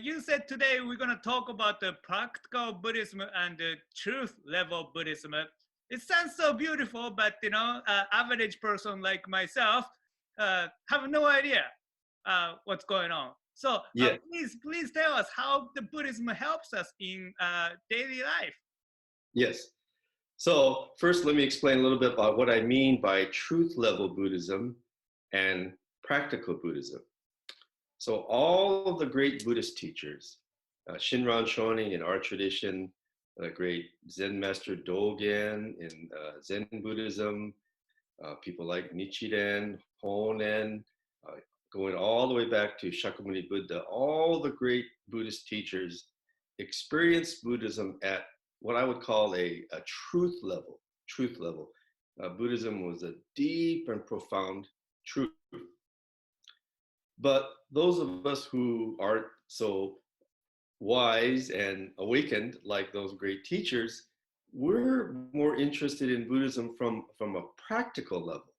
you said today we're going to talk about the practical Buddhism and the truth level Buddhism. It sounds so beautiful, but average person like myself have no idea what's going on. So Yeah. please tell us how the Buddhism helps us in daily life. Yes. So first, let me explain a little bit about what I mean by truth level Buddhism and practical Buddhism. So all of the great Buddhist teachers, Shinran Shonin in our tradition, the great Zen master Dogen in Zen Buddhism, people like Nichiren, Honen, going all the way back to Shakyamuni Buddha, all the great Buddhist teachers experienced Buddhism at what I would call a truth level. Truth level. Buddhism was a deep and profound truth. But those of us who aren't so wise and awakened like those great teachers, we're more interested in Buddhism from a practical level.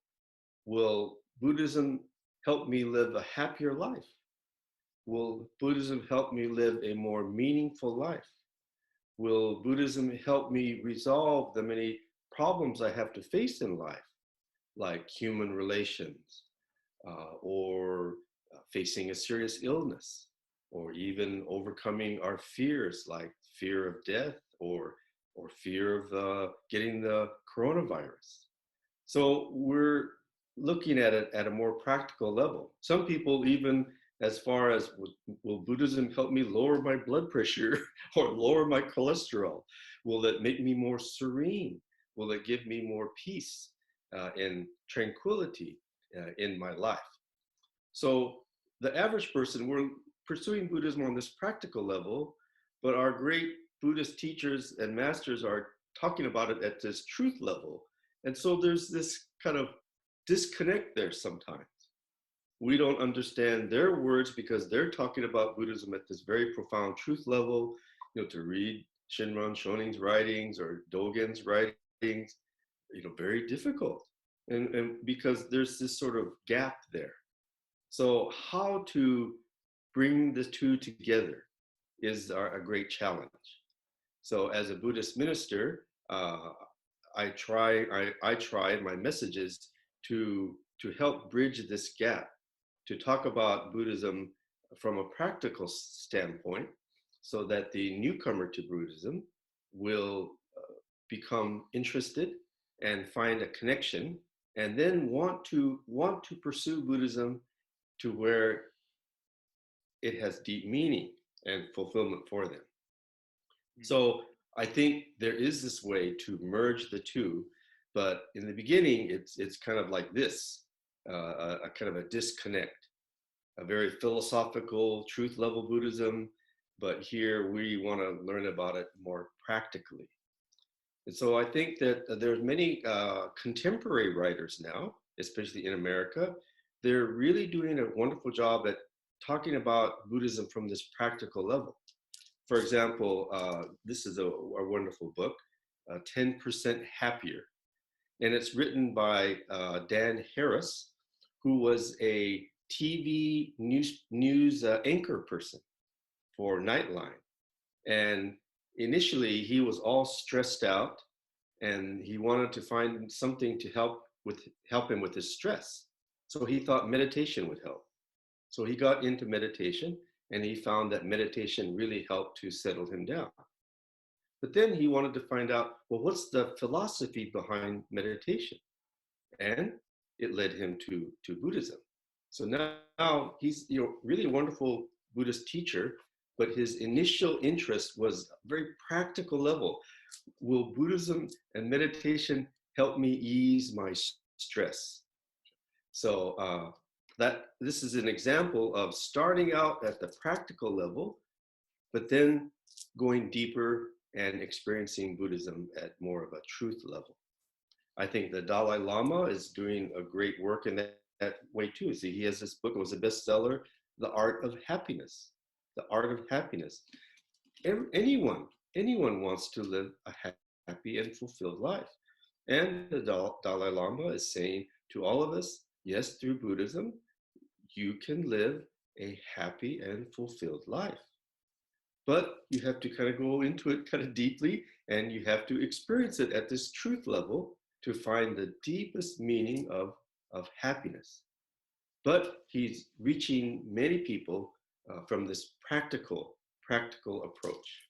Will Buddhism help me live a happier life? Will Buddhism help me live a more meaningful life? Will Buddhism help me resolve the many problems I have to face in life, like human relations, or facing a serious illness, or even overcoming our fears like fear of death or fear of getting the coronavirus? So we're looking at it at a more practical level. Some people even as far as will Buddhism help me lower my blood pressure or lower my cholesterol? Will it make me more serene? Will it give me more peace and tranquility in my life? So the average person, we're pursuing Buddhism on this practical level, but our great Buddhist teachers and masters are talking about it at this truth level. And so there's this kind of disconnect there sometimes. We don't understand their words because they're talking about Buddhism at this very profound truth level. To read Shinran Shonin's writings or Dogen's writings, very difficult. And because there's this sort of gap there. So how to bring the two together is a great challenge. So as a Buddhist minister, I try in my messages to help bridge this gap, to talk about Buddhism from a practical standpoint so that the newcomer to Buddhism will become interested and find a connection and then want to pursue Buddhism to where it has deep meaning and fulfillment for them. So I think there is this way to merge the two, but in the beginning, it's kind of like this, a kind of a disconnect, a very philosophical, truth level Buddhism, but here we want to learn about it more practically. And so I think that there's many contemporary writers now, especially in America, they're really doing a wonderful job at talking about Buddhism from this practical level. For example, this is a wonderful book, 10% Happier. And it's written by Dan Harris, who was a TV news anchor person for Nightline. And initially, he was all stressed out, and he wanted to find something to help him with his stress. So he thought meditation would help. So he got into meditation, and he found that meditation really helped to settle him down. But then he wanted to find out, well, what's the philosophy behind meditation? And it led him to Buddhism. So now he's really a wonderful Buddhist teacher, but his initial interest was a very practical level. Will Buddhism and meditation help me ease my stress? So this is an example of starting out at the practical level, but then going deeper and experiencing Buddhism at more of a truth level. I think the Dalai Lama is doing a great work in that way too. See, he has this book, it was a bestseller, The Art of Happiness. The Art of Happiness. Anyone wants to live a happy and fulfilled life. And the Dalai Lama is saying to all of us, yes, through Buddhism, you can live a happy and fulfilled life. But you have to kind of go into it kind of deeply, and you have to experience it at this truth level to find the deepest meaning of happiness. But he's reaching many people from this practical approach.